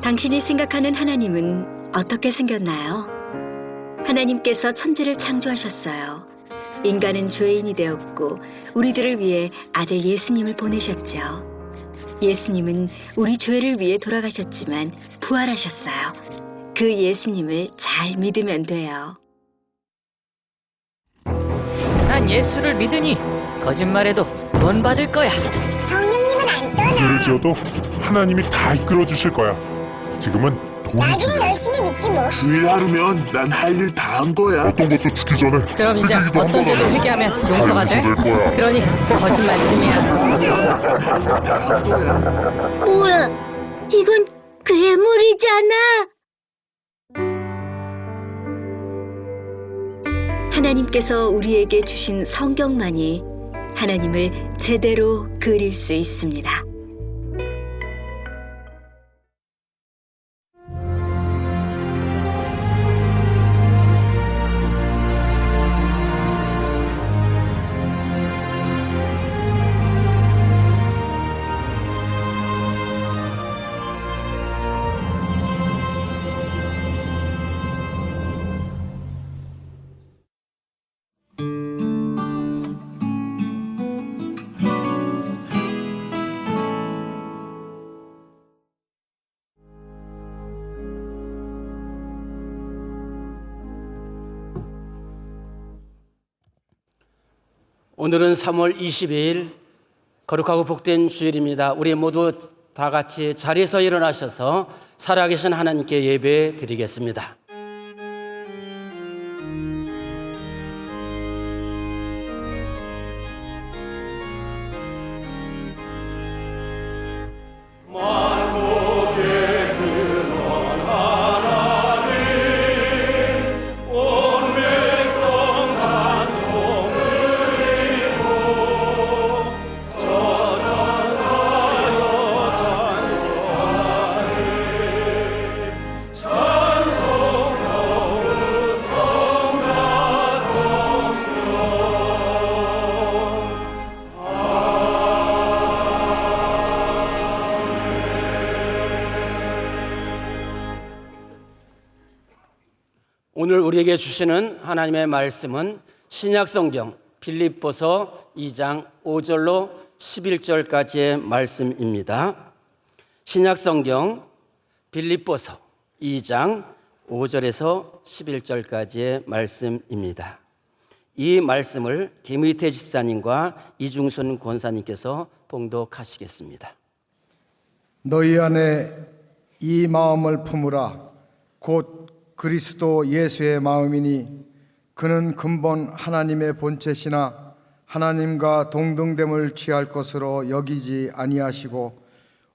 당신이 생각하는 하나님은 어떻게 생겼나요? 하나님께서 천지를 창조하셨어요. 인간은 죄인이 되었고 우리들을 위해 아들 예수님을 보내셨죠. 예수님은 우리 죄를 위해 돌아가셨지만 부활하셨어요. 그 예수님을 잘 믿으면 돼요. 난 예수를 믿으니 거짓말해도 구원 받을 거야. 성령님은 안 떠나. 죄를 지어도 하나님이 다 이끌어 주실 거야. 지금은 돈이 나중에 중요해. 열심히 믿지 뭐. 주일 하루면 난 할 일 다 한 거야. 어떤 것도 죽기 전에 그럼 이제 그 얘기도 어떤 한번 죄도 하면 회개하면 용서가 돼? 될 거야. 그러니 거짓말쯤이야. 뭐야? 이건 괴물이잖아. 하나님께서 우리에게 주신 성경만이 하나님을 제대로 그릴 수 있습니다. 오늘은 3월 22일 거룩하고 복된 주일입니다. 우리 모두 다 같이 자리에서 일어나셔서 살아계신 하나님께 예배 드리겠습니다. 오늘 우리에게 주시는 하나님의 말씀은 신약성경 빌립보서 2장 5절로 11절까지의 말씀입니다. 신약성경 빌립보서 2장 5절에서 11절까지의 말씀입니다. 이 말씀을 김의태 집사님과 이중순 권사님께서 봉독하시겠습니다. 너희 안에 이 마음을 품으라. 곧 그리스도 예수의 마음이니 그는 근본 하나님의 본체시나 하나님과 동등됨을 취할 것으로 여기지 아니하시고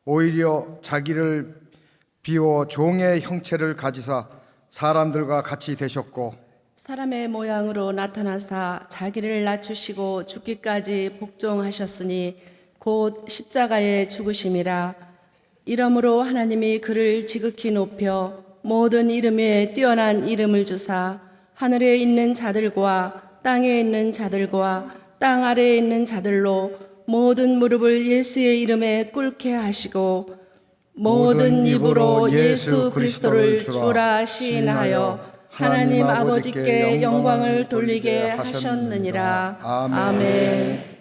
오히려 자기를 비워 종의 형체를 가지사 사람들과 같이 되셨고 사람의 모양으로 나타나사 자기를 낮추시고 죽기까지 복종하셨으니 곧 십자가의 죽으심이라. 이러므로 하나님이 그를 지극히 높여 모든 이름에 뛰어난 이름을 주사 하늘에 있는 자들과 땅에 있는 자들과 땅 아래에 있는 자들로 모든 무릎을 예수의 이름에 꿇게 하시고 모든 입으로 예수 그리스도를 주라 시인하여 하나님 아버지께 영광을 돌리게 하셨느니라. 아멘.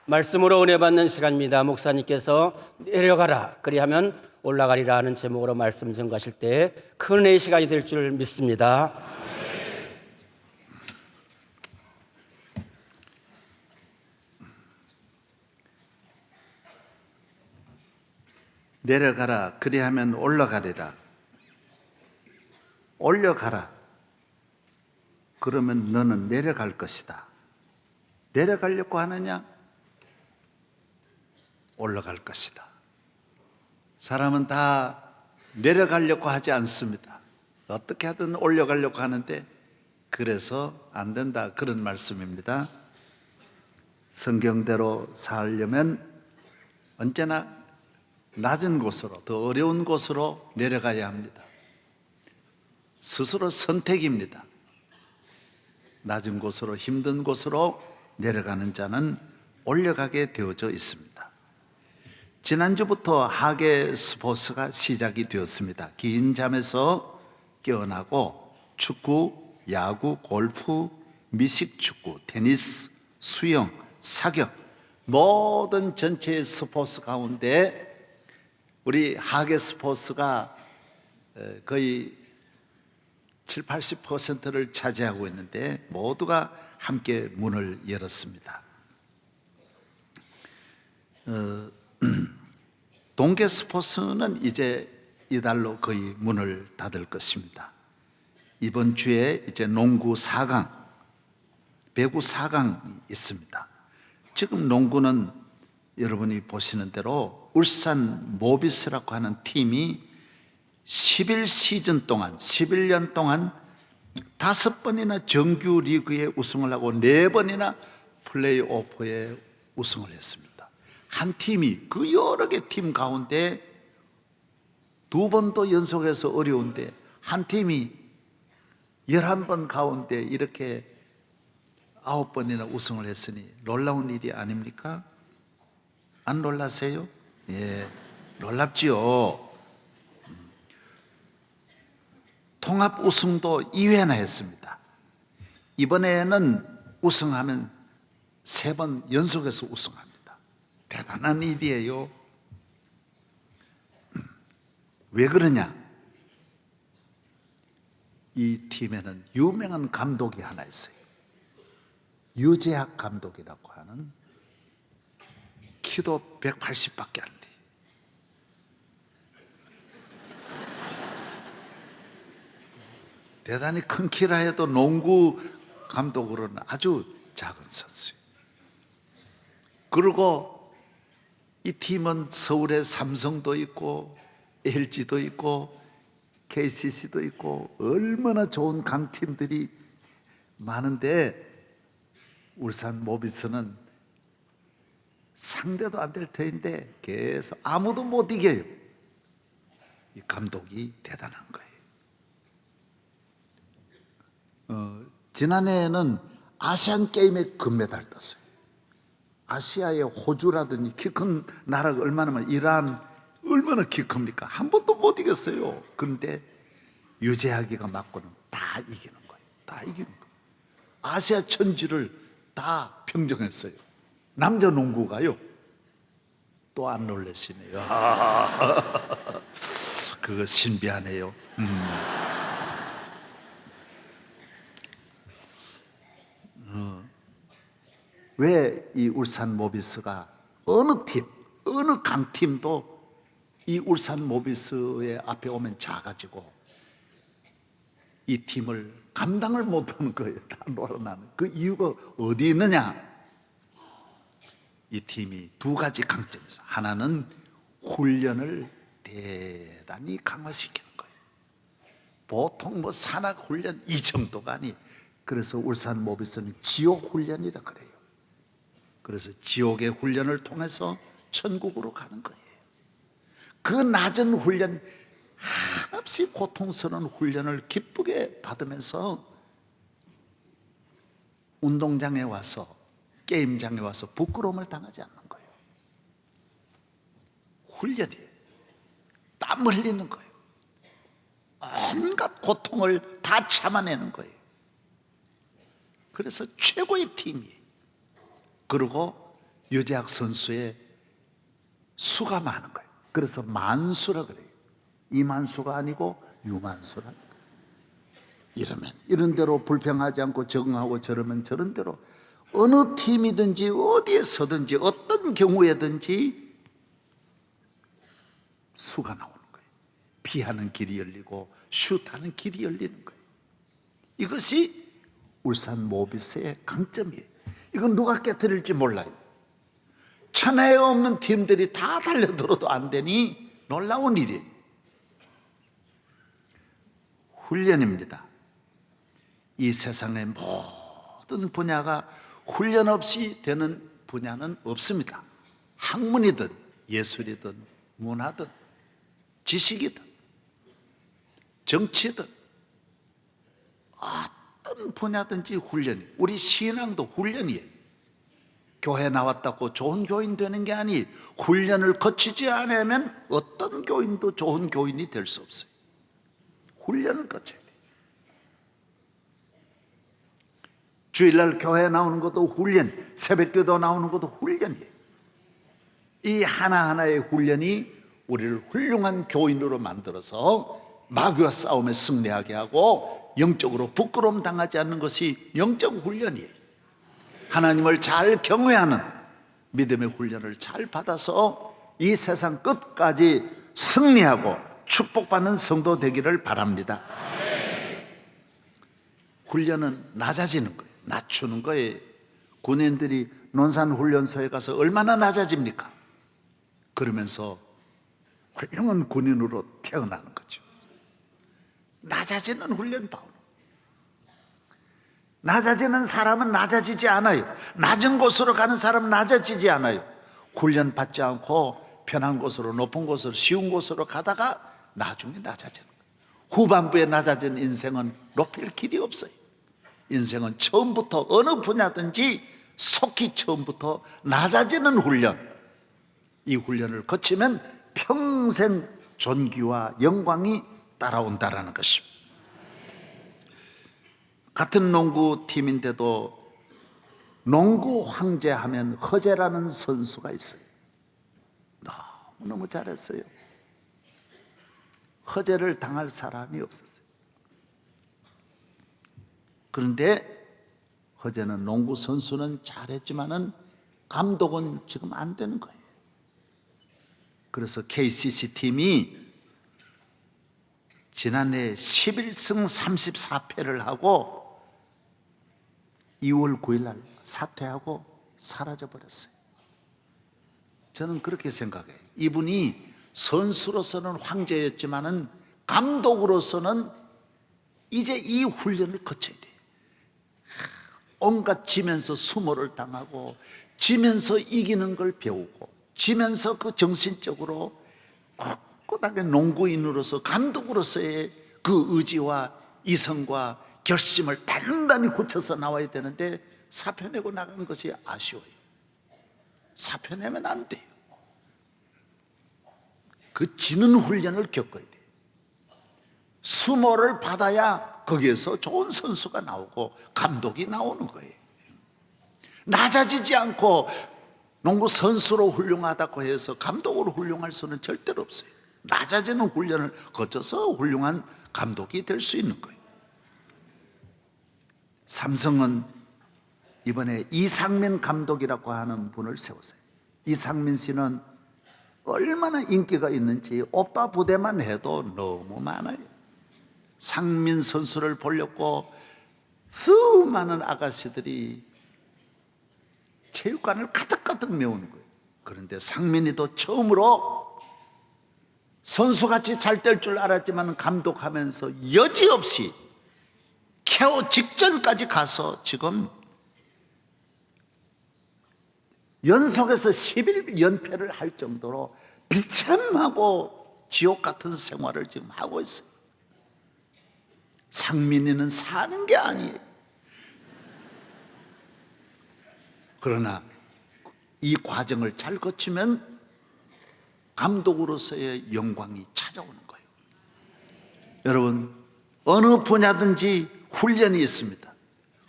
말씀으로 은혜 받는 시간입니다. 목사님께서 내려가라 그리하면 올라가리라 하는 제목으로 말씀 전가하실 때 큰 은혜의 시간이 될 줄 믿습니다. 내려가라 그리하면 올라가리라. 올려가라 그러면 너는 내려갈 것이다. 내려가려고 하느냐? 올라갈 것이다. 사람은 다 내려가려고 하지 않습니다. 어떻게 하든 올려가려고 하는데 그래서 안 된다, 그런 말씀입니다. 성경대로 살려면 언제나 낮은 곳으로, 더 어려운 곳으로 내려가야 합니다. 스스로 선택입니다. 낮은 곳으로, 힘든 곳으로 내려가는 자는 올려가게 되어져 있습니다. 지난주부터 하계 스포츠가 시작이 되었습니다. 긴 잠에서 깨어나고 축구, 야구, 골프, 미식축구, 테니스, 수영, 사격, 모든 전체 스포츠 가운데 우리 하계 스포츠가 거의 7, 80%를 차지하고 있는데 모두가 함께 문을 열었습니다. 동계 스포츠는 이제 이달로 거의 문을 닫을 것입니다. 이번 주에 이제 농구 4강, 배구 4강이 있습니다. 지금 농구는 여러분이 보시는 대로 울산 모비스라고 하는 팀이 11시즌 동안, 11년 동안 5번이나 정규 리그에 우승을 하고 4번이나 플레이오프에 우승을 했습니다. 한 팀이 그 여러 개 팀 가운데 2번도 연속해서 어려운데 한 팀이 11번 가운데 이렇게 9번이나 우승을 했으니 놀라운 일이 아닙니까? 안 놀라세요? 예, 놀랍지요. 통합 우승도 2회나 했습니다. 이번에는 우승하면 3번 연속해서 우승합니다. 대단한 일이에요. 왜 그러냐? 이 팀에는 유명한 감독이 하나 있어요. 유재학 감독이라고 하는, 키도 180밖에 안 돼. 대단히 큰 키라 해도 농구 감독으로는 아주 작은 선수예요. 그리고 이 팀은 서울에 삼성도 있고 LG도 있고 KCC도 있고 얼마나 좋은 강팀들이 많은데 울산 모비스는 상대도 안 될 터인데 계속 아무도 못 이겨요. 이 감독이 대단한 거예요. 지난해에는 아시안 게임에 금메달 땄어요. 아시아의 호주라든지 키 큰 나라가 얼마나 많아요. 이란 얼마나 키 큽니까? 한 번도 못 이겼어요. 그런데 유재하기가 맞고는 다 이기는 거예요. 다 이기는 거예요. 아시아 천지를 다 평정했어요. 남자 농구가요. 또 안 놀라시네요. 그거 신비하네요. 왜 이 울산 모비스가 어느 팀, 어느 강팀도 이 울산 모비스의 앞에 오면 작아지고 이 팀을 감당을 못하는 거예요. 다 놀아나는. 그 이유가 어디 있느냐? 이 팀이 2가지 강점이 있어요. 하나는 훈련을 대단히 강화시키는 거예요. 보통 산악 훈련 이 정도가 아니. 그래서 울산 모비스는 지옥 훈련이라 그래요. 그래서 지옥의 훈련을 통해서 천국으로 가는 거예요. 그 낮은 훈련, 한없이 고통스러운 훈련을 기쁘게 받으면서 운동장에 와서, 게임장에 와서 부끄러움을 당하지 않는 거예요. 훈련이 땀 흘리는 거예요. 온갖 고통을 다 참아내는 거예요. 그래서 최고의 팀이에요. 그리고 유재학 선수의 수가 많은 거예요. 그래서 만수라 그래요. 이만수가 아니고 유만수라. 이러면 이런 대로 불평하지 않고 적응하고 저러면 저런 대로 어느 팀이든지 어디에 서든지 어떤 경우에든지 수가 나오는 거예요. 피하는 길이 열리고 슛하는 길이 열리는 거예요. 이것이 울산 모비스의 강점이에요. 이건 누가 깨뜨릴지 몰라요. 천하에 없는 팀들이 다 달려들어도 안 되니 놀라운 일이에요. 훈련입니다. 이 세상의 모든 분야가 훈련 없이 되는 분야는 없습니다. 학문이든 예술이든 문화든 지식이든 정치든 어떤 분야든지 훈련이, 우리 신앙도 훈련이에요. 교회 나왔다고 좋은 교인 되는 게 아니, 훈련을 거치지 않으면 어떤 교인도 좋은 교인이 될 수 없어요. 훈련을 거쳐야 돼요. 주일날 교회 나오는 것도 훈련, 새벽기도 나오는 것도 훈련이에요. 이 하나하나의 훈련이 우리를 훌륭한 교인으로 만들어서 마귀와 싸움에 승리하게 하고 영적으로 부끄러움 당하지 않는 것이 영적 훈련이에요. 하나님을 잘 경외하는 믿음의 훈련을 잘 받아서 이 세상 끝까지 승리하고 축복받는 성도 되기를 바랍니다. 훈련은 낮아지는 거예요. 낮추는 거예요. 군인들이 논산훈련소에 가서 얼마나 낮아집니까? 그러면서 훌륭한 군인으로 태어나는 거죠. 낮아지는 훈련 바울. 낮아지는 사람은 낮아지지 않아요. 낮은 곳으로 가는 사람은 낮아지지 않아요. 훈련 받지 않고 편한 곳으로, 높은 곳으로, 쉬운 곳으로 가다가 나중에 낮아지는 거예요. 후반부에 낮아진 인생은 높일 길이 없어요. 인생은 처음부터 어느 분야든지 속히 처음부터 낮아지는 훈련, 이 훈련을 거치면 평생 존귀와 영광이 따라온다라는 것입니다. 같은 농구팀인데도 농구 황제 하면 허재라는 선수가 있어요. 너무너무 잘했어요. 허재를 당할 사람이 없었어요. 그런데 허재는 농구 선수는 잘했지만은 감독은 지금 안 되는 거예요. 그래서 KCC 팀이 지난해 11승 34패를 하고 2월 9일 날 사퇴하고 사라져버렸어요. 저는 그렇게 생각해요. 이분이 선수로서는 황제였지만은 감독으로서는 이제 이 훈련을 거쳐야 돼요. 온갖 지면서 수모를 당하고 지면서 이기는 걸 배우고 지면서 그 정신적으로 꿋꿋하게 농구인으로서 감독으로서의 그 의지와 이성과 결심을 단단히 굳혀서 나와야 되는데 사표 내고 나간 것이 아쉬워요. 사표 내면 안 돼요. 그 지는 훈련을 겪어야 돼요. 수모를 받아야 거기에서 좋은 선수가 나오고 감독이 나오는 거예요. 낮아지지 않고 농구 선수로 훌륭하다고 해서 감독으로 훌륭할 수는 절대로 없어요. 낮아지는 훈련을 거쳐서 훌륭한 감독이 될 수 있는 거예요. 삼성은 이번에 이상민 감독이라고 하는 분을 세웠어요. 이상민 씨는 얼마나 인기가 있는지 오빠 부대만 해도 너무 많아요. 상민 선수를 보려고 수많은 아가씨들이 체육관을 가득가득 메우는 거예요. 그런데 상민이도 처음으로 선수같이 잘 될 줄 알았지만 감독하면서 여지없이 KO 직전까지 가서 지금 연속해서 11연패를 할 정도로 비참하고 지옥 같은 생활을 지금 하고 있어요. 상민이는 사는 게 아니에요. 그러나 이 과정을 잘 거치면 감독으로서의 영광이 찾아오는 거예요. 여러분, 어느 분야든지 훈련이 있습니다.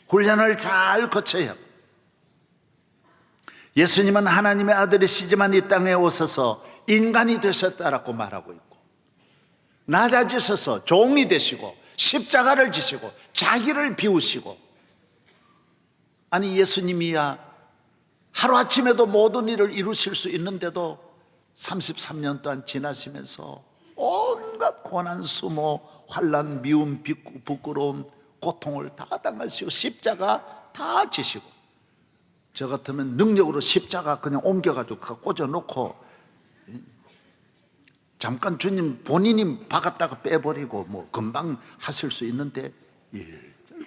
훈련을 잘 거쳐야 하고 예수님은 하나님의 아들이시지만 이 땅에 오셔서 인간이 되셨다라고 말하고 있고, 낮아지셔서 종이 되시고 십자가를 지시고 자기를 비우시고, 아니 예수님이야 하루아침에도 모든 일을 이루실 수 있는데도 33년 동안 지나시면서 온갖 고난, 수모, 환난, 미움, 부끄러움, 고통을 다 당하시고 십자가 다 지시고, 저 같으면 능력으로 십자가 그냥 옮겨가지고 꽂아놓고 잠깐 주님 본인이 박았다가 빼버리고 뭐 금방 하실 수 있는데,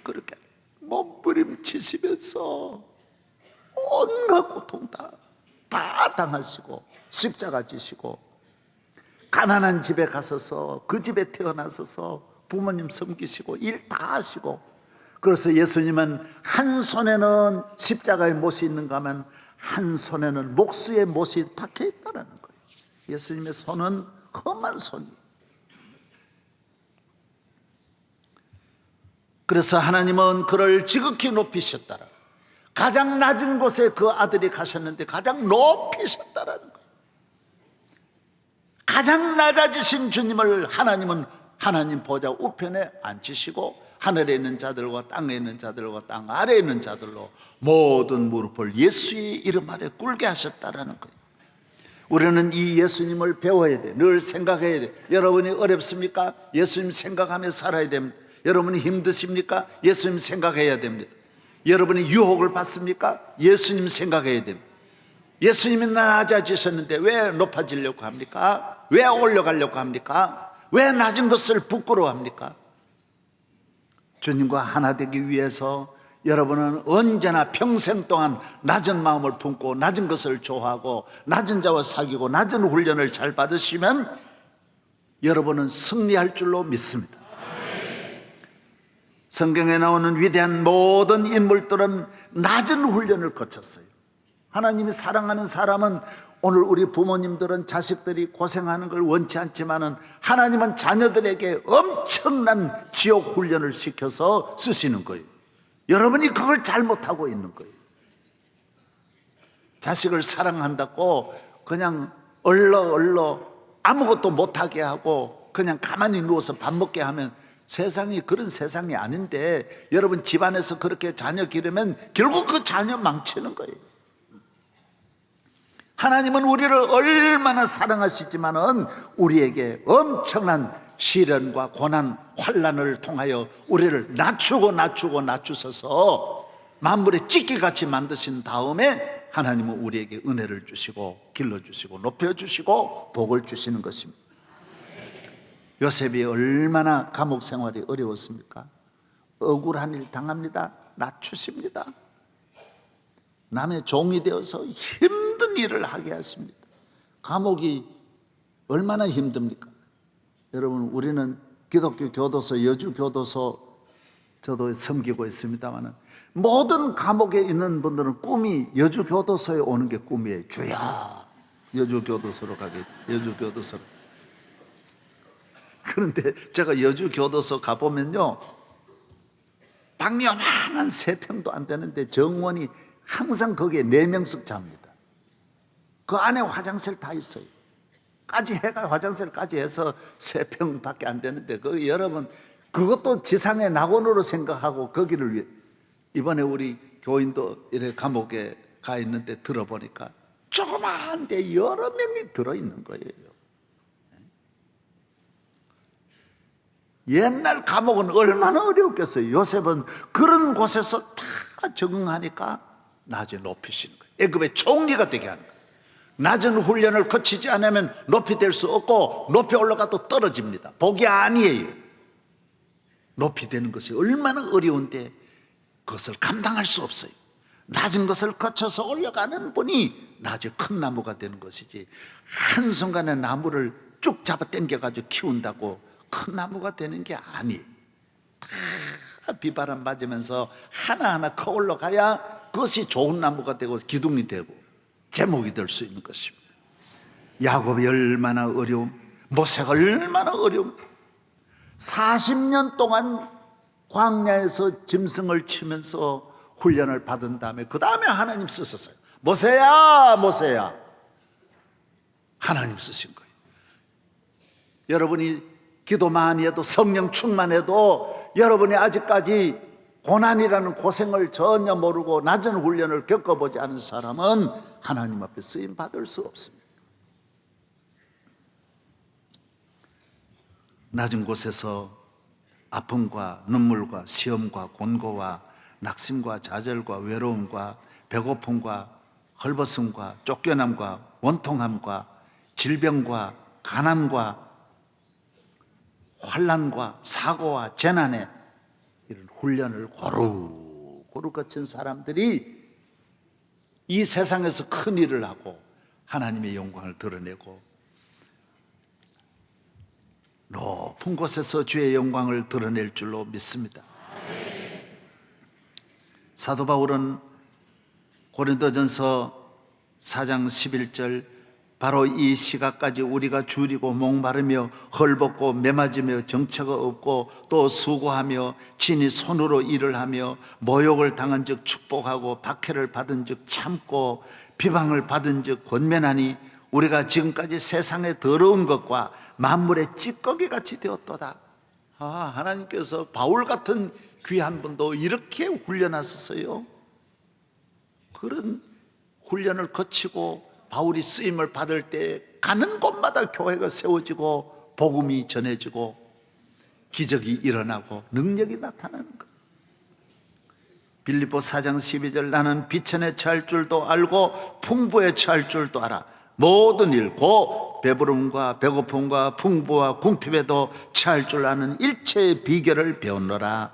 그렇게 몸부림치시면서 온갖 고통 다 당하시고 십자가 지시고, 가난한 집에 가셔서 그 집에 태어나셔서 부모님 섬기시고 일 다 하시고, 그래서 예수님은 한 손에는 십자가의 못이 있는가 하면 한 손에는 목수의 못이 박혀 있다는 거예요. 예수님의 손은 험한 손이에요. 그래서 하나님은 그를 지극히 높이셨다라. 가장 낮은 곳에 그 아들이 가셨는데 가장 높이셨다라는 거예요. 가장 낮아지신 주님을 하나님은 하나님 보좌 우편에 앉히시고 하늘에 있는 자들과 땅에 있는 자들과 땅 아래에 있는 자들로 모든 무릎을 예수의 이름 아래 꿇게 하셨다라는 거예요. 우리는 이 예수님을 배워야 돼. 늘 생각해야 돼. 여러분이 어렵습니까? 예수님 생각하며 살아야 됩니다. 여러분이 힘드십니까? 예수님 생각해야 됩니다. 여러분이 유혹을 받습니까? 예수님 생각해야 됩니다. 예수님이 낮아지셨는데 왜 높아지려고 합니까? 왜 올라가려고 합니까? 왜 낮은 것을 부끄러워합니까? 주님과 하나 되기 위해서 여러분은 언제나 평생 동안 낮은 마음을 품고 낮은 것을 좋아하고 낮은 자와 사귀고 낮은 훈련을 잘 받으시면 여러분은 승리할 줄로 믿습니다. 성경에 나오는 위대한 모든 인물들은 낮은 훈련을 거쳤어요. 하나님이 사랑하는 사람은, 오늘 우리 부모님들은 자식들이 고생하는 걸 원치 않지만은 하나님은 자녀들에게 엄청난 지옥 훈련을 시켜서 쓰시는 거예요. 여러분이 그걸 잘못하고 있는 거예요. 자식을 사랑한다고 그냥 얼러 아무것도 못하게 하고 그냥 가만히 누워서 밥 먹게 하면 세상이 그런 세상이 아닌데, 여러분 집안에서 그렇게 자녀 기르면 결국 그 자녀 망치는 거예요. 하나님은 우리를 얼마나 사랑하시지만은 우리에게 엄청난 시련과 고난, 환난을 통하여 우리를 낮추셔서 만물의 찢기같이 만드신 다음에 하나님은 우리에게 은혜를 주시고 길러주시고 높여주시고 복을 주시는 것입니다. 요셉이 얼마나 감옥 생활이 어려웠습니까? 억울한 일 당합니다. 낮추십니다. 남의 종이 되어서 힘든 일을 하게 하십니다. 감옥이 얼마나 힘듭니까? 여러분, 우리는 기독교 교도소, 여주 교도소 저도 섬기고 있습니다만 모든 감옥에 있는 분들은 꿈이 여주 교도소에 오는 게 꿈이에요. 주여, 여주 교도소로 가게, 여주 교도소로. 그런데 제가 여주 교도소 가보면요, 방이 요만한 3평도 안 되는데 정원이 항상 거기에 4명씩 잡니다. 그 안에 화장실 다 있어요. 까지 해가 화장실까지 해서 3평밖에 안 되는데, 그 여러분 그것도 지상의 낙원으로 생각하고 거기를 위해. 이번에 우리 교인도 이렇게 감옥에 가 있는데 들어보니까 조그마한데 여러 명이 들어있는 거예요. 옛날 감옥은 얼마나 어려웠겠어요. 요셉은 그런 곳에서 다 적응하니까 낮에 높이시는 거예요. 애굽의 총리가 되게 하는 거예요. 낮은 훈련을 거치지 않으면 높이 될 수 없고, 높이 올라가도 떨어집니다. 복이 아니에요. 높이 되는 것이 얼마나 어려운데 그것을 감당할 수 없어요. 낮은 것을 거쳐서 올라가는 분이 낮에 큰 나무가 되는 것이지, 한순간에 나무를 쭉 잡아 당겨가지고 키운다고 큰 나무가 되는 게 아니에요. 다 비바람 맞으면서 하나하나 커 올라가야 그것이 좋은 나무가 되고 기둥이 되고 제목이 될 수 있는 것입니다. 야곱이 얼마나 어려움, 모세가 얼마나 어려움. 40년 동안 광야에서 짐승을 치면서 훈련을 받은 다음에 그 다음에 하나님 쓰셨어요. 모세야, 모세야. 하나님 쓰신 거예요. 여러분이 기도 많이 해도, 성령 충만해도 여러분이 아직까지 고난이라는 고생을 전혀 모르고 낮은 훈련을 겪어보지 않은 사람은 하나님 앞에 쓰임 받을 수 없습니다. 낮은 곳에서 아픔과 눈물과 시험과 곤고와 낙심과 좌절과 외로움과 배고픔과 헐벗음과 쫓겨남과 원통함과 질병과 가난과 환난과 사고와 재난에 이런 훈련을 고루고루 거친 사람들이 이 세상에서 큰 일을 하고 하나님의 영광을 드러내고 높은 곳에서 주의 영광을 드러낼 줄로 믿습니다. 사도 바울은 고린도전서 4장 11절 바로 이 시각까지 우리가 줄이고 목마르며 헐벗고 매맞으며 정처가 없고 또 수고하며 친히 손으로 일을 하며 모욕을 당한 즉 축복하고 박해를 받은 즉 참고 비방을 받은 즉 권면하니 우리가 지금까지 세상의 더러운 것과 만물의 찌꺼기 같이 되었도다. 하나님께서 바울 같은 귀한 분도 이렇게 훈련하셨어요. 그런 훈련을 거치고 바울이 쓰임을 받을 때 가는 곳마다 교회가 세워지고 복음이 전해지고 기적이 일어나고 능력이 나타나는 것. 빌립보 4장 12절 나는 비천에 처할 줄도 알고 풍부에 처할 줄도 알아. 모든 일 곧 배부름과 배고픔과 풍부와 궁핍에도 처할 줄 아는 일체의 비결을 배웠노라.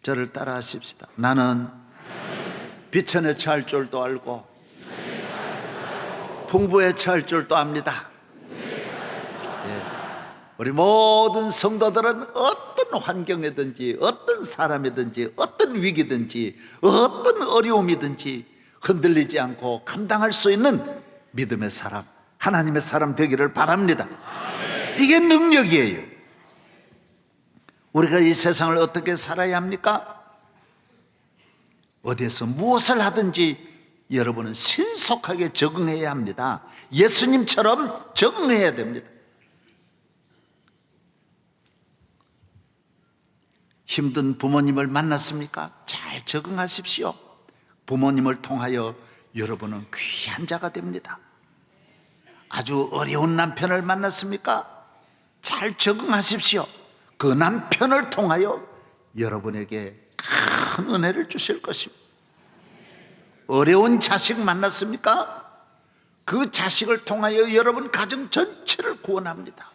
저를 따라 하십시다. 나는 비천에 처할 줄도 알고 풍부에 처할 줄도 압니다. 우리 모든 성도들은 어떤 환경이든지 어떤 사람이든지 어떤 위기든지 어떤 어려움이든지 흔들리지 않고 감당할 수 있는 믿음의 사람, 하나님의 사람 되기를 바랍니다. 이게 능력이에요. 우리가 이 세상을 어떻게 살아야 합니까? 어디에서 무엇을 하든지 여러분은 신속하게 적응해야 합니다. 예수님처럼 적응해야 됩니다. 힘든 부모님을 만났습니까? 잘 적응하십시오. 부모님을 통하여 여러분은 귀한 자가 됩니다. 아주 어려운 남편을 만났습니까? 잘 적응하십시오. 그 남편을 통하여 여러분에게 큰 은혜를 주실 것입니다. 어려운 자식 만났습니까? 그 자식을 통하여 여러분 가정 전체를 구원합니다.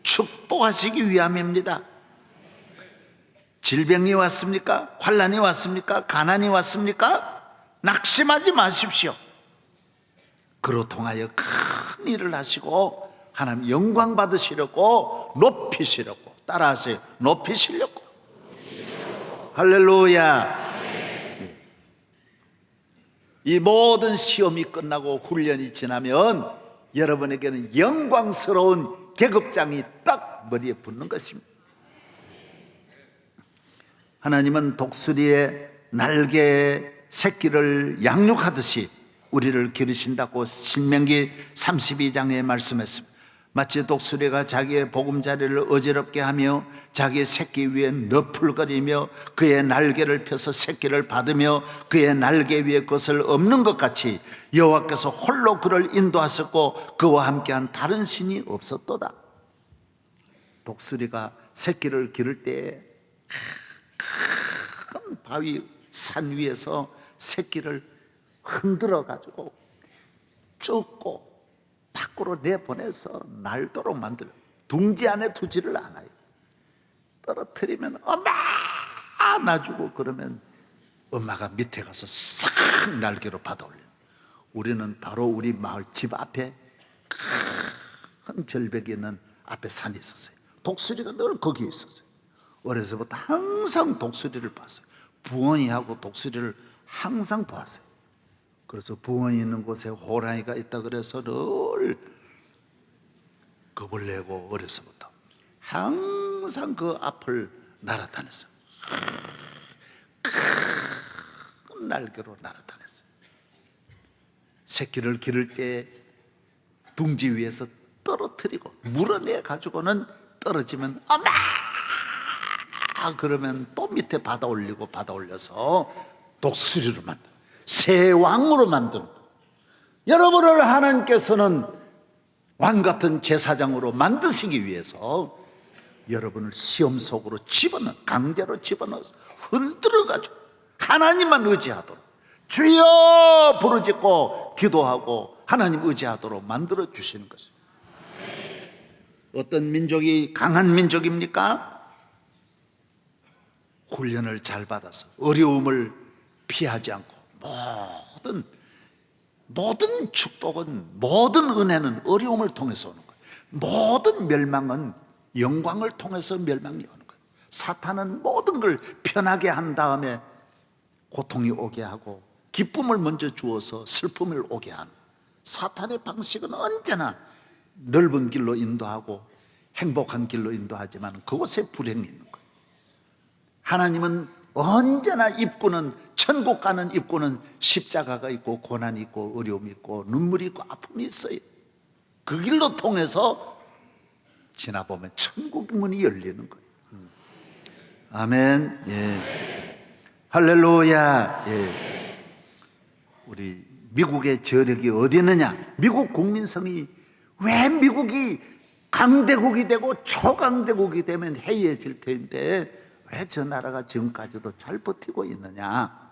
축복하시기 위함입니다. 질병이 왔습니까? 환난이 왔습니까? 가난이 왔습니까? 낙심하지 마십시오. 그로 통하여 큰 일을 하시고 하나님 영광 받으시려고 높이시려고 따라하세요. 높이시려고. 할렐루야. 이 모든 시험이 끝나고 훈련이 지나면 여러분에게는 영광스러운 계급장이 딱 머리에 붙는 것입니다. 하나님은 독수리의 날개에 새끼를 양육하듯이 우리를 기르신다고 신명기 32장에 말씀했습니다. 마치 독수리가 자기의 보금자리를 어지럽게 하며 자기의 새끼 위에 너풀거리며 그의 날개를 펴서 새끼를 받으며 그의 날개 위에 것을 엎는 것 같이 여호와께서 홀로 그를 인도하셨고 그와 함께한 다른 신이 없었도다. 독수리가 새끼를 기를 때 큰 바위 산 위에서 새끼를 흔들어 가지고 쫓고 밖으로 내보내서 날도록 만들어. 둥지 안에 두지를 않아요. 떨어뜨리면 엄마 놔주고 그러면 엄마가 밑에 가서 싹 날개로 받아올려요. 우리는 바로 우리 마을 집 앞에 큰 절벽이 있는 앞에 산이 있었어요. 독수리가 늘 거기에 있었어요. 어려서부터 항상 독수리를 봤어요. 부엉이하고 독수리를 항상 보았어요. 그래서 부엉이 있는 곳에 호랑이가 있다 그래서 늘 겁을 내고 어려서부터 항상 그 앞을 날아다녔어요. 큰 날개로 날아다녔어요. 새끼를 기를 때 둥지 위에서 떨어뜨리고 물어내 가지고는 떨어지면 엄마 그러면 또 밑에 받아 올리고 받아 올려서 독수리로 만든 새 왕으로 만드는 거예요. 여러분을 하나님께서는 왕 같은 제사장으로 만드시기 위해서 여러분을 시험 속으로 강제로 집어넣어서 흔들어가지고 하나님만 의지하도록 주여 부르짖고 기도하고 하나님 의지하도록 만들어 주시는 것입니다. 어떤 민족이 강한 민족입니까? 훈련을 잘 받아서 어려움을 피하지 않고 모든 축복은, 모든 은혜는 어려움을 통해서 오는 거예요. 모든 멸망은 영광을 통해서 멸망이 오는 거예요. 사탄은 모든 걸 편하게 한 다음에 고통이 오게 하고 기쁨을 먼저 주어서 슬픔을 오게 하는, 사탄의 방식은 언제나 넓은 길로 인도하고 행복한 길로 인도하지만 그곳에 불행이 있는 거예요. 하나님은 언제나 입구는, 천국 가는 입구는 십자가가 있고 고난이 있고 어려움이 있고 눈물이 있고 아픔이 있어요. 그 길로 통해서 지나보면 천국 문이 열리는 거예요. 아멘. 예. 할렐루야. 예. 우리 미국의 저력이 어디 있느냐? 미국 국민성이, 왜 미국이 강대국이 되고 초강대국이 되면 해이해질 텐데 왜 저 나라가 지금까지도 잘 버티고 있느냐?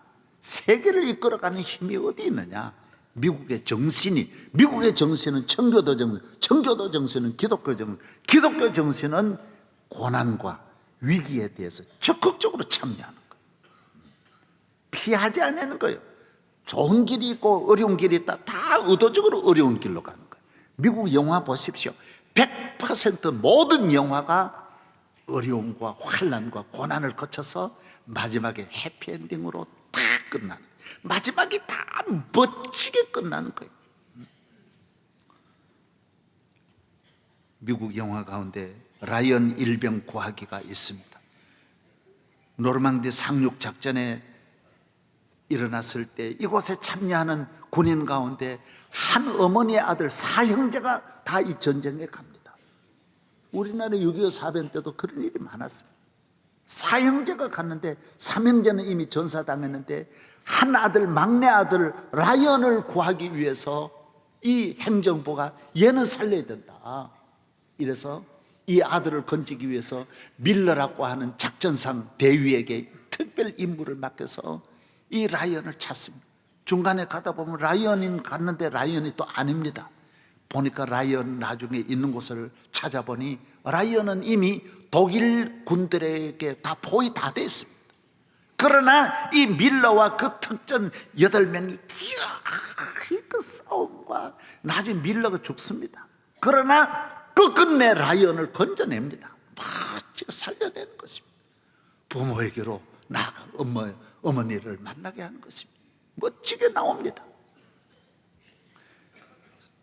세계를 이끌어가는 힘이 어디 있느냐? 미국의 정신이, 미국의 정신은 청교도 정신, 청교도 정신은 기독교 정신, 기독교 정신은 고난과 위기에 대해서 적극적으로 참여하는 거예요. 피하지 않는 거예요. 좋은 길이 있고 어려운 길이 있다. 다 의도적으로 어려운 길로 가는 거예요. 미국 영화 보십시오. 100% 모든 영화가 어려움과 환난과 고난을 거쳐서 마지막에 해피엔딩으로 다 끝나는 거예요. 마지막이 다 멋지게 끝나는 거예요. 미국 영화 가운데 라이언 일병 구하기가 있습니다. 노르망디 상륙 작전에 일어났을 때 이곳에 참여하는 군인 가운데 한 어머니의 아들 사형제가 다 이 전쟁에 갑니다. 우리나라 6.25 사변 때도 그런 일이 많았습니다. 사형제가 갔는데 삼형제는 이미 전사당했는데 한 아들, 막내 아들 라이언을 구하기 위해서 이 행정부가 얘는 살려야 된다. 이래서 이 아들을 건지기 위해서 밀러라고 하는 작전상 대위에게 특별 임무를 맡겨서 이 라이언을 찾습니다. 중간에 가다 보면 라이언인 갔는데 라이언이 또 아닙니다. 보니까 라이언 나중에 있는 곳을 찾아보니 라이언은 이미 독일 군들에게 다 포위 다 돼 있습니다. 그러나 이 밀러와 그 특전 8명이 그 싸움과 나중에 밀러가 죽습니다. 그러나 끝끝내 라이언을 건져냅니다. 멋지게 살려내는 것입니다. 부모에게로 나아가 어머니를 만나게 하는 것입니다. 멋지게 나옵니다.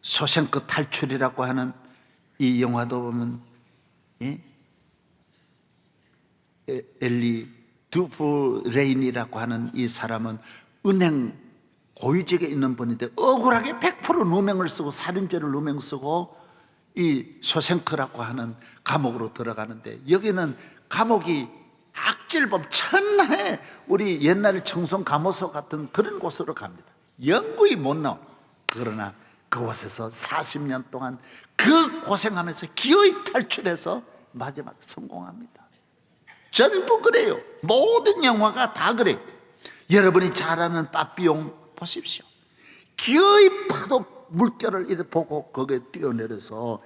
쇼생크 탈출이라고 하는 이 영화도 보면 엘리 두프레인이라고 하는 이 사람은 은행 고위직에 있는 분인데 억울하게 100% 누명을 쓰고 살인죄를 누명 쓰고 이 쇼생크라고 하는 감옥으로 들어가는데 여기는 감옥이 악질범 천하에 우리 옛날 청송 감호소 같은 그런 곳으로 갑니다. 영구히 못 나와. 그러나 그곳에서 40년 동안 그 고생하면서 기어이 탈출해서 마지막에 성공합니다. 전부 그래요. 모든 영화가 다 그래요. 여러분이 잘 아는 빠삐용 보십시오. 기어이 파도 물결을 이렇게 보고 거기에 뛰어내려서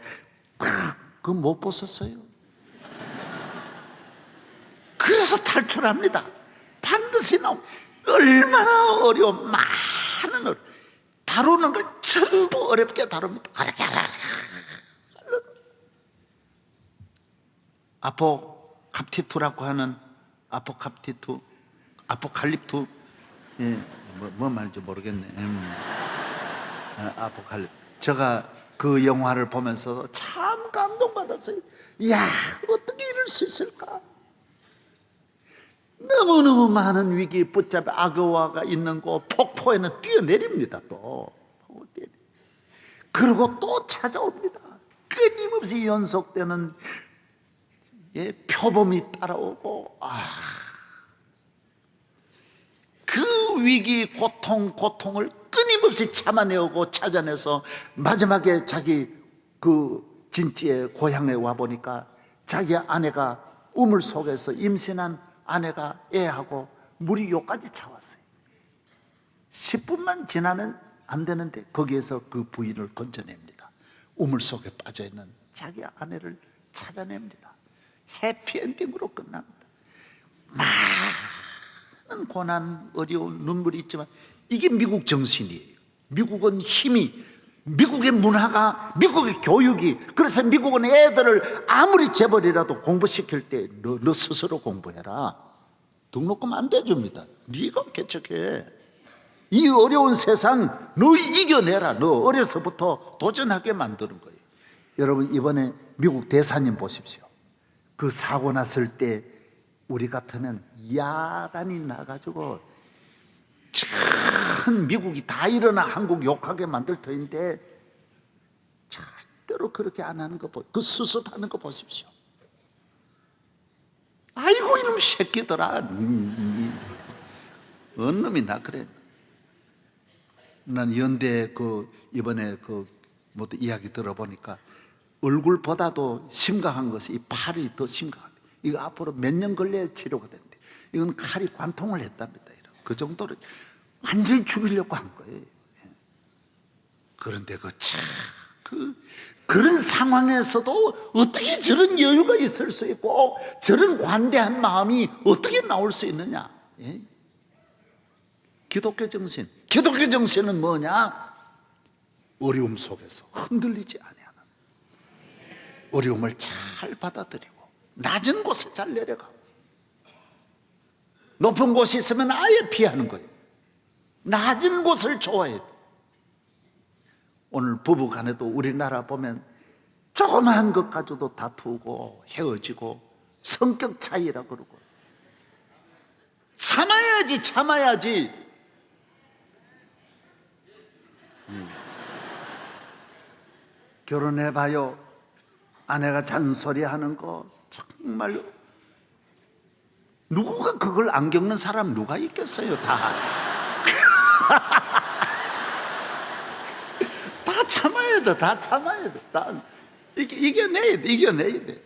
그거 못 보셨어요? 그래서 탈출합니다. 반드시 나옵니다. 얼마나 어려운 많은 어려움. 다루는 걸 전부 어렵게 다룹니다. 아포캅티투라고 하는 아포칼립투, 예, 뭐 말인지 모르겠네. 아포칼립. 제가 그 영화를 보면서 참 감동받았어요. 이야, 어떻게 이럴 수 있을까? 너무너무 많은 위기에 붙잡혀 악어화가 있는 곳 폭포에는 뛰어내립니다. 또 그리고 또 찾아옵니다. 끊임없이 연속되는 표범이 따라오고 그 위기 고통을 끊임없이 참아내오고 찾아내서 마지막에 자기 그 진지의 고향에 와보니까 자기 아내가 우물 속에서 임신한 아내가 애하고 물이 요까지 차왔어요. 10분만 지나면 안 되는데 거기에서 그 부인을 건져냅니다. 우물 속에 빠져있는 자기 아내를 찾아냅니다. 해피엔딩으로 끝납니다. 많은 고난, 어려운 눈물이 있지만 이게 미국 정신이에요. 미국은 힘이, 미국의 문화가, 미국의 교육이, 그래서 미국은 애들을 아무리 재벌이라도 공부시킬 때 너 스스로 공부해라. 등록금 안 대줍니다. 네가 개척해. 이 어려운 세상 너 이겨내라. 너 어려서부터 도전하게 만드는 거예요. 여러분 이번에 미국 대사님 보십시오. 그 사고 났을 때 우리 같으면 야단이 나가지고 전 미국이 다 일어나 한국 욕하게 만들 터인데 절대로 그렇게 안 하는 거 그 수습하는 거 보십시오. 아이고 이놈 새끼들아. 어느 놈이 나 그래. 난 연대 그 이번에 그 뭐 이야기 들어보니까 얼굴보다도 심각한 것이 이 팔이 더 심각합니다. 이거 앞으로 몇 년 걸려야 치료가 된대. 이건 칼이 관통을 했답니다. 그 정도로 완전히 죽이려고 한 거예요. 그런데 그런 상황에서도 어떻게 저런 여유가 있을 수 있고 저런 관대한 마음이 어떻게 나올 수 있느냐? 예? 기독교 정신. 기독교 정신은 뭐냐? 어려움 속에서 흔들리지 아니하는, 어려움을 잘 받아들이고 낮은 곳에 잘 내려가고, 높은 곳이 있으면 아예 피하는 거예요. 낮은 곳을 좋아해요. 오늘 부부 간에도 우리나라 보면 조그마한 것 가지고도 다투고 헤어지고 성격 차이라 그러고. 참아야지. 결혼해봐요. 아내가 잔소리하는 거 정말 누구가 그걸 안 겪는 사람 누가 있겠어요? 다 참아야 돼. 다 이겨내야 돼.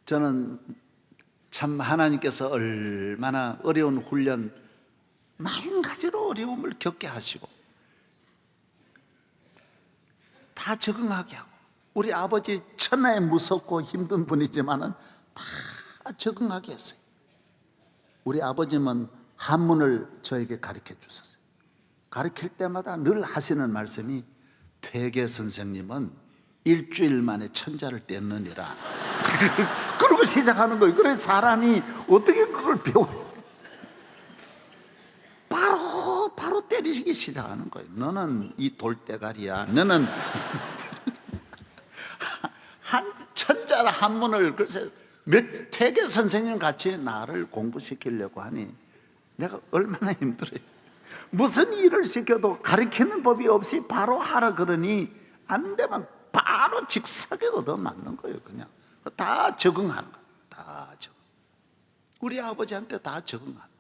저는 참 하나님께서 얼마나 어려운 훈련, 많은 가지로 어려움을 겪게 하시고 다 적응하게 하고, 우리 아버지 천하에 무섭고 힘든 분이지만은 다 적응하게 했어요. 우리 아버님은 한문을 저에게 가르쳐 주셨어요. 가르칠 때마다 늘 하시는 말씀이 퇴계 선생님은 일주일 만에 천자를 뗐느니라. 그러고 시작하는 거예요. 그래서 사람이 어떻게 그걸 배워요? 바로 때리기 시작하는 거예요. 너는 이 돌대가리야. 너는 한 천자라 한문을, 그래서 퇴계 선생님 같이 나를 공부시키려고 하니 내가 얼마나 힘들어요. 무슨 일을 시켜도 가르치는 법이 없이 바로 하라 그러니 안 되면 바로 직사게 얻어맞는 거예요. 그냥 다 적응하는 거예요. 다 적응. 우리 아버지한테 다 적응하는 거예요.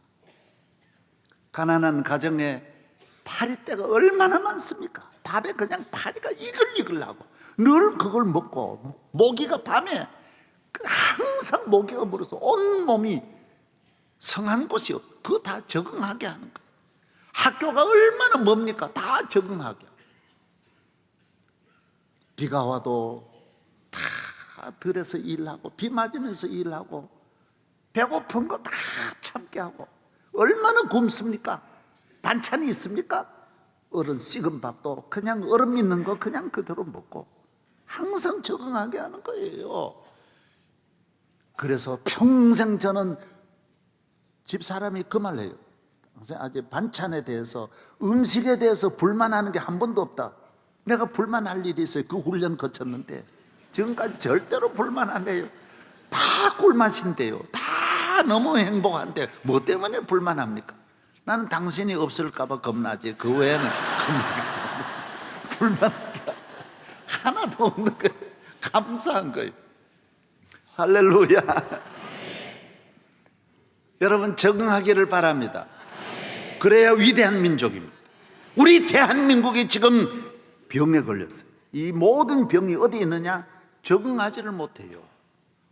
가난한 가정에 파리떼가 얼마나 많습니까? 밥에 그냥 파리가 이글이글하고 늘 그걸 먹고, 모기가 밤에 항상 모기가 물어서 온몸이 성한 곳이 없고, 그거 다 적응하게 하는 거예요. 학교가 얼마나 멉니까? 다 적응하게. 비가 와도 다 들에서 일하고, 비 맞으면서 일하고, 배고픈 거 다 참게 하고. 얼마나 굶습니까? 반찬이 있습니까? 어른 식은 밥도 그냥 얼음 있는 거 그냥 그대로 먹고 항상 적응하게 하는 거예요. 그래서 평생 저는 집사람이 그 말 해요. 아직 반찬에 대해서, 음식에 대해서 불만하는 게 한 번도 없다. 내가 불만할 일이 있어요. 그 훈련 거쳤는데 지금까지 절대로 불만 안 해요. 다 꿀맛인데요. 다 너무 행복한데 뭐 때문에 불만합니까? 나는 당신이 없을까봐 겁나지. 그 외에는 불만 하나도 없는 거예요. 감사한 거예요. 할렐루야. 여러분 적응하기를 바랍니다. 그래야 위대한 민족입니다. 우리 대한민국이 지금 병에 걸렸어요. 이 모든 병이 어디 있느냐? 적응하지를 못해요.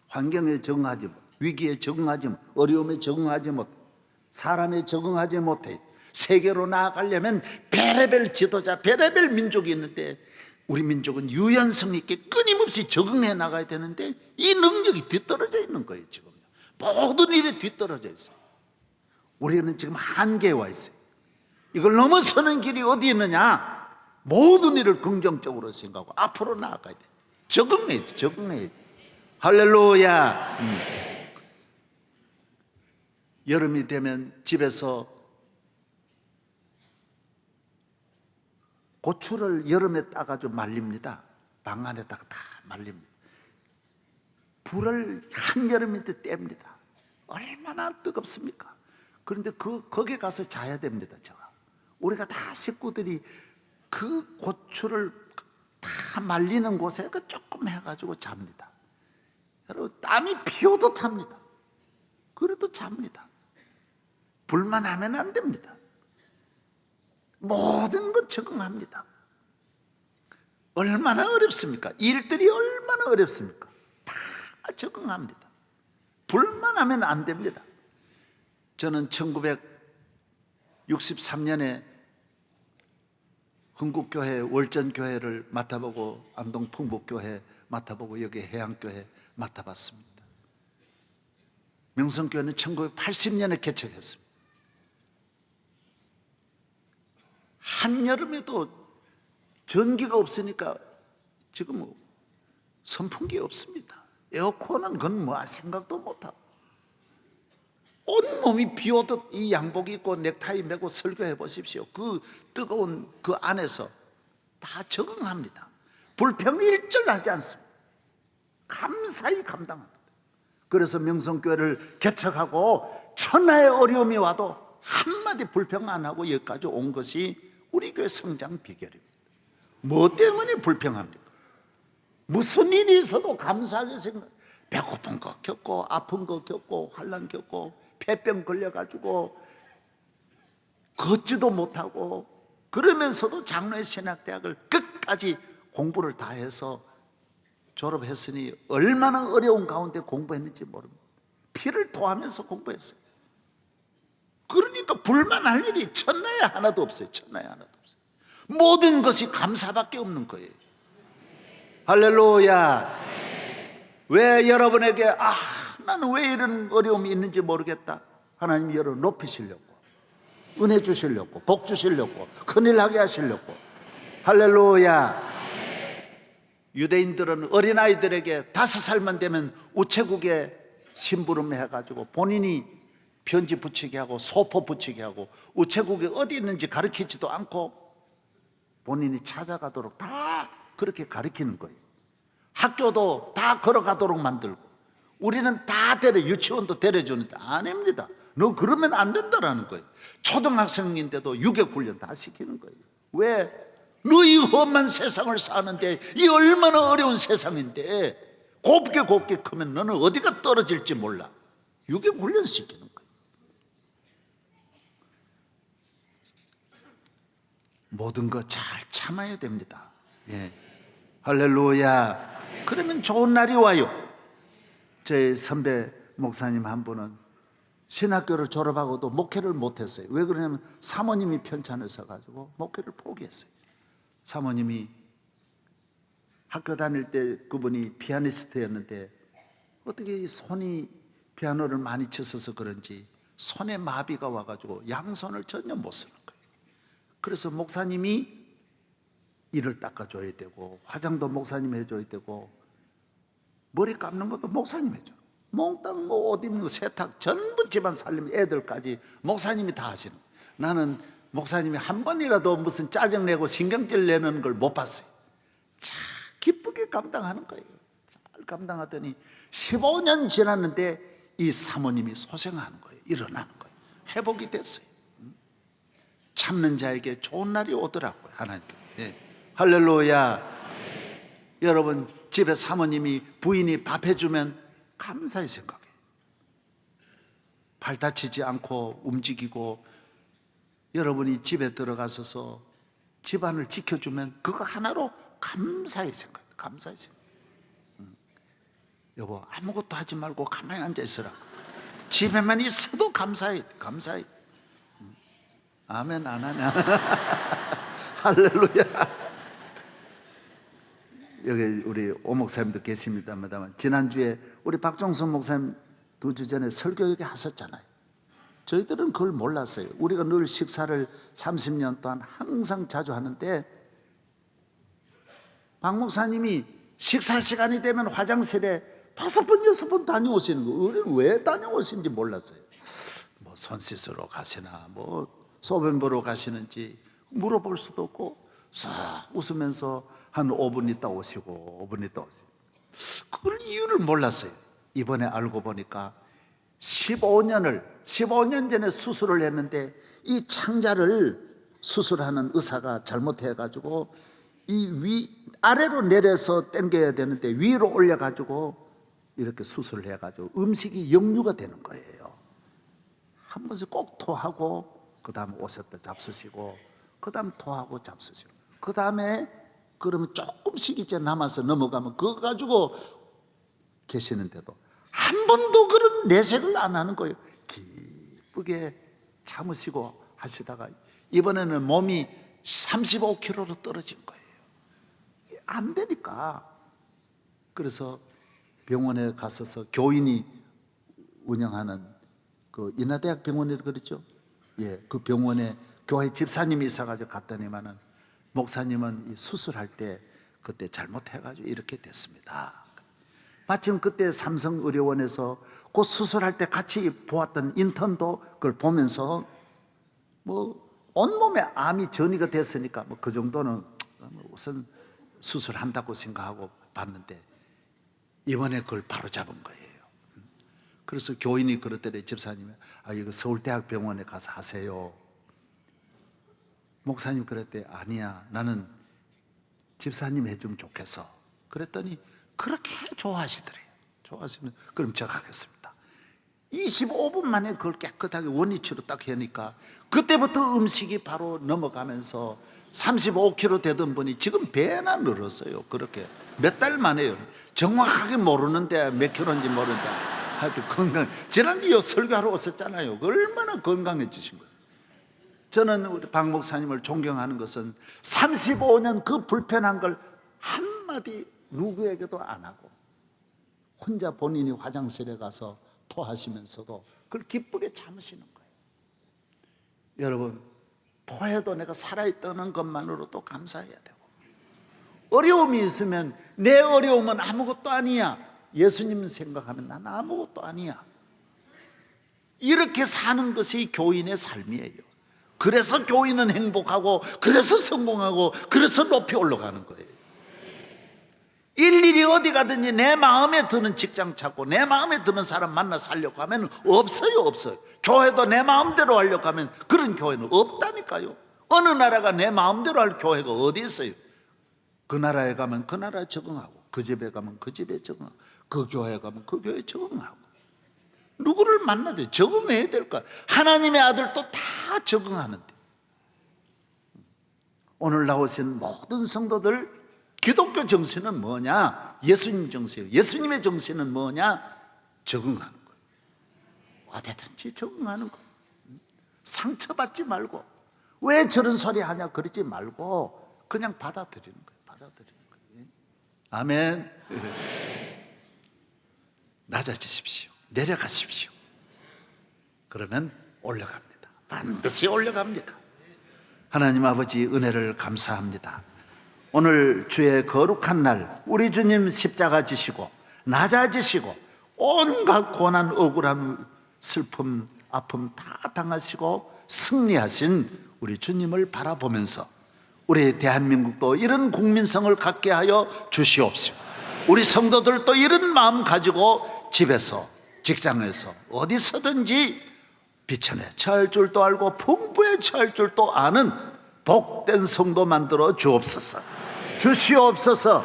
환경에 적응하지 못, 위기에 적응하지 못, 어려움에 적응하지 못, 사람에 적응하지 못해. 세계로 나아가려면 별의별 지도자, 별의별 민족이 있는데 우리 민족은 유연성 있게 끊임없이 적응해 나가야 되는데 이 능력이 뒤떨어져 있는 거예요. 지금 모든 일에 뒤떨어져 있어요. 우리는 지금 한계에 와 있어요. 이걸 넘어서는 길이 어디 있느냐? 모든 일을 긍정적으로 생각하고 앞으로 나아가야 돼. 적응해야 돼. 적응해야 돼. 할렐루야. 여름이 되면 집에서 고추를 여름에 따가지고 말립니다. 방 안에다가 다 말립니다. 불을 한여름인데 뗍니다. 얼마나 뜨겁습니까? 그런데 거기 가서 자야 됩니다. 제가. 우리가 다 식구들이 그 고추를 다 말리는 곳에 조금 해가지고 잡니다. 여러분 땀이 피어도 탑니다. 그래도 잡니다. 불만 하면 안 됩니다. 모든 것 적응합니다. 얼마나 어렵습니까? 일들이 얼마나 어렵습니까? 다 적응합니다. 불만하면 안 됩니다. 저는 1963년에 흥국교회 월전교회를 맡아보고 안동 풍북교회 맡아보고 여기 해양교회 맡아봤습니다. 명성교회는 1980년에 개척했습니다. 한여름에도 전기가 없으니까 지금 선풍기 없습니다. 에어컨은 그건 뭐 생각도 못하고 온몸이 비오듯 이 양복 입고 넥타이 메고 설교해 보십시오. 그 뜨거운 그 안에서 다 적응합니다. 불평일절하지 않습니다. 감사히 감당합니다. 그래서 명성교회를 개척하고 천하의 어려움이 와도 한마디 불평 안 하고 여기까지 온 것이 우리 교회 성장 비결입니다. 뭐 때문에 불평합니까? 무슨 일이 있어도 감사하게 생각. 배고픈 거 겪고 아픈 거 겪고 환난 겪고 폐병 걸려가지고 걷지도 못하고 그러면서도 장로의 신학대학을 끝까지 공부를 다 해서 졸업했으니 얼마나 어려운 가운데 공부했는지 모릅니다. 피를 토하면서 공부했어요. 그러니까 불만할 일이 천하에 하나도 없어요. 천하에 하나도 없어요. 모든 것이 감사밖에 없는 거예요. 할렐루야. 왜 여러분에게 나는 왜 이런 어려움이 있는지 모르겠다. 하나님이 여러분 높이시려고, 은혜 주시려고, 복 주시려고, 큰일 하게 하시려고. 할렐루야. 유대인들은 어린아이들에게 5살만 되면 우체국에 심부름 해가지고 본인이 편지 붙이게 하고 소포 붙이게 하고 우체국이 어디 있는지 가르치지도 않고 본인이 찾아가도록 다 그렇게 가르치는 거예요. 학교도 다 걸어가도록 만들고 우리는 다 유치원도 데려주는데 아닙니다. 너 그러면 안 된다라는 거예요. 초등학생인데도 유격훈련 다 시키는 거예요. 왜? 너 이 험한 세상을 사는데 이 얼마나 어려운 세상인데 곱게 크면 너는 어디가 떨어질지 몰라. 유격훈련 시키는 거예요. 모든 거 잘 참아야 됩니다. 예. 할렐루야. 그러면 좋은 날이 와요. 제 선배 목사님 한 분은 신학교를 졸업하고도 목회를 못했어요. 왜 그러냐면 사모님이 편찮으셔 가지고 목회를 포기했어요. 사모님이 학교 다닐 때 그분이 피아니스트였는데 어떻게 손이 피아노를 많이 쳤어서 그런지 손에 마비가 와가지고 양손을 전혀 못 쓰는 거예요. 그래서 목사님이 이를 닦아줘야 되고 화장도 목사님 해줘야 되고 머리 감는 것도 목사님 해줘. 몽땅 뭐 옷 입는 거 세탁 전부 집안 살림 애들까지 목사님이 다 하시는 거예요. 나는 목사님이 한 번이라도 무슨 짜증내고 신경질 내는 걸 못 봤어요. 참 기쁘게 감당하는 거예요. 감당하더니 15년 지났는데 이 사모님이 소생하는 거예요. 일어나는 거예요. 회복이 됐어요. 참는 자에게 좋은 날이 오더라고요. 하나님께서. 예. 할렐루야. 여러분 집에 사모님이 부인이 밥 해주면 감사히 생각해요. 발 다치지 않고 움직이고 여러분이 집에 들어가서서 집안을 지켜주면 그거 하나로 감사히 생각해요. 감사히 생각해요. 여보 아무것도 하지 말고 가만히 앉아 있으라. 집에만 있어도 감사해. 감사해. 아멘 안 하냐. 할렐루야. 여기 우리 오 목사님도 계십니다만 지난주에 우리 박종순 목사님 2주 전에 설교회에 하셨잖아요. 저희들은 그걸 몰랐어요. 우리가 늘 식사를 30년 동안 항상 자주 하는데 박 목사님이 식사 시간이 되면 화장실에 5번, 6번 다녀오시는 거예요. 우리는 왜 다녀오시는지 몰랐어요. 뭐 손 씻으러 가시나 뭐 소변 보러 가시는지 물어볼 수도 없고 싹 웃으면서 한 5분 있다 오시고 5분 있다 오시고 그걸 이유를 몰랐어요. 이번에 알고 보니까 15년 전에 수술을 했는데 이 창자를 수술하는 의사가 잘못해가지고 이 아래로 내려서 당겨야 되는데 위로 올려가지고 이렇게 수술을 해가지고 음식이 역류가 되는 거예요. 한 번씩 꼭 토하고 그 다음에 오셨다 잡수시고 그 다음 토하고 잡수시고 그 다음에 그러면 조금씩 이제 남아서 넘어가면 그거 가지고 계시는데도 한 번도 그런 내색을 안 하는 거예요. 기쁘게 참으시고 하시다가 이번에는 몸이 35kg로 떨어진 거예요. 안 되니까. 그래서 병원에 갔어서 교인이 운영하는 그 인하대학 병원이라고 그랬죠. 예, 그 병원에 교회 집사님이 있어가지고 갔더니만은 목사님은 이 수술할 때 그때 잘못해가지고 이렇게 됐습니다. 마침 그때 삼성의료원에서 그 수술할 때 같이 보았던 인턴도 그걸 보면서 뭐 온몸에 암이 전이가 됐으니까 뭐 그 정도는 우선 수술한다고 생각하고 봤는데 이번에 그걸 바로 잡은 거예요. 그래서 교인이 그랬더니 집사님이 이거 서울대학병원에 가서 하세요. 목사님 그랬대 아니야 나는 집사님 해주면 좋겠어. 그랬더니 그렇게 좋아하시더래요. 좋아하시면 그럼 제가 하겠습니다. 25분 만에 그걸 깨끗하게 원위치로 딱 하니까 그때부터 음식이 바로 넘어가면서 35kg 되던 분이 지금 배나 늘었어요. 그렇게 몇 달 만에요. 정확하게 모르는데 몇 킬로인지 모르는데 하여튼 건강. 지난주에 설교하러 오셨잖아요. 얼마나 건강해지신 거예요. 저는 우리 박 목사님을 존경하는 것은 35년 그 불편한 걸 한마디 누구에게도 안 하고 혼자 본인이 화장실에 가서 토하시면서도 그걸 기쁘게 참으시는 거예요. 여러분 토해도 내가 살아있다는 것만으로도 감사해야 되고 어려움이 있으면 내 어려움은 아무것도 아니야. 예수님 생각하면 난 아무것도 아니야. 이렇게 사는 것이 교인의 삶이에요. 그래서 교인은 행복하고 그래서 성공하고 그래서 높이 올라가는 거예요. 일일이 어디 가든지 내 마음에 드는 직장 찾고 내 마음에 드는 사람 만나 살려고 하면 없어요. 교회도 내 마음대로 하려고 하면 그런 교회는 없다니까요. 어느 나라가 내 마음대로 할 교회가 어디 있어요? 그 나라에 가면 그 나라에 적응하고 그 집에 가면 그 집에 적응하고 그 교회에 가면 그 교회에 적응하고 누구를 만나도 적응해야 될 거야. 하나님의 아들도 다 적응하는데 오늘 나오신 모든 성도들 기독교 정신은 뭐냐? 예수님 정신이에요. 예수님의 정신은 뭐냐? 적응하는 거예요. 어디든지 적응하는 거예요. 상처받지 말고 왜 저런 소리 하냐 그러지 말고 그냥 받아들이는 거예요. 받아들이는 거예요. 아멘. 낮아지십시오. 내려가십시오. 그러면 올라갑니다. 반드시 올라갑니다. 하나님 아버지 은혜를 감사합니다. 오늘 주의 거룩한 날 우리 주님 십자가 지시고 낮아지시고 온갖 고난 억울함 슬픔 아픔 다 당하시고 승리하신 우리 주님을 바라보면서 우리 대한민국도 이런 국민성을 갖게 하여 주시옵소서. 우리 성도들도 이런 마음 가지고 집에서, 직장에서, 어디서든지 비천에 처할 줄도 알고 풍부에 처할 줄도 아는 복된 성도 만들어 주옵소서. 주시옵소서.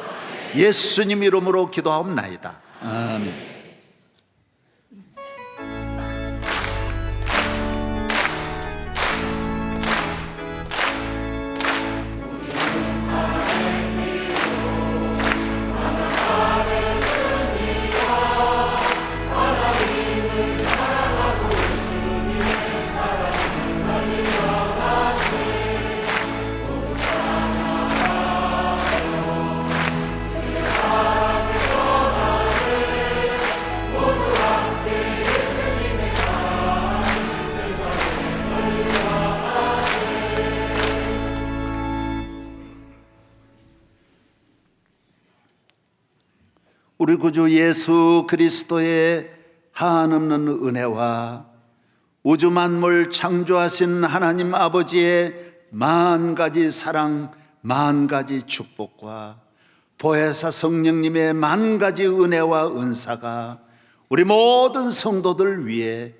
예수님 이름으로 기도하옵나이다. 아멘. 우리 구주 예수 그리스도의 한없는 은혜와 우주 만물 창조하신 하나님 아버지의 만 가지 사랑, 만 가지 축복과 보혜사 성령님의 만 가지 은혜와 은사가 우리 모든 성도들 위해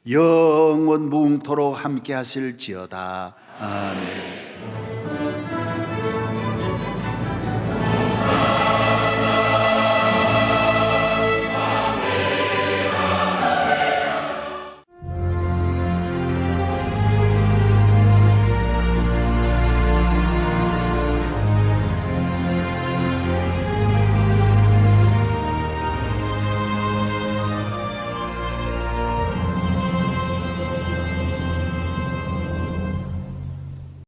영원 무궁토록 함께 하실지어다. 아멘.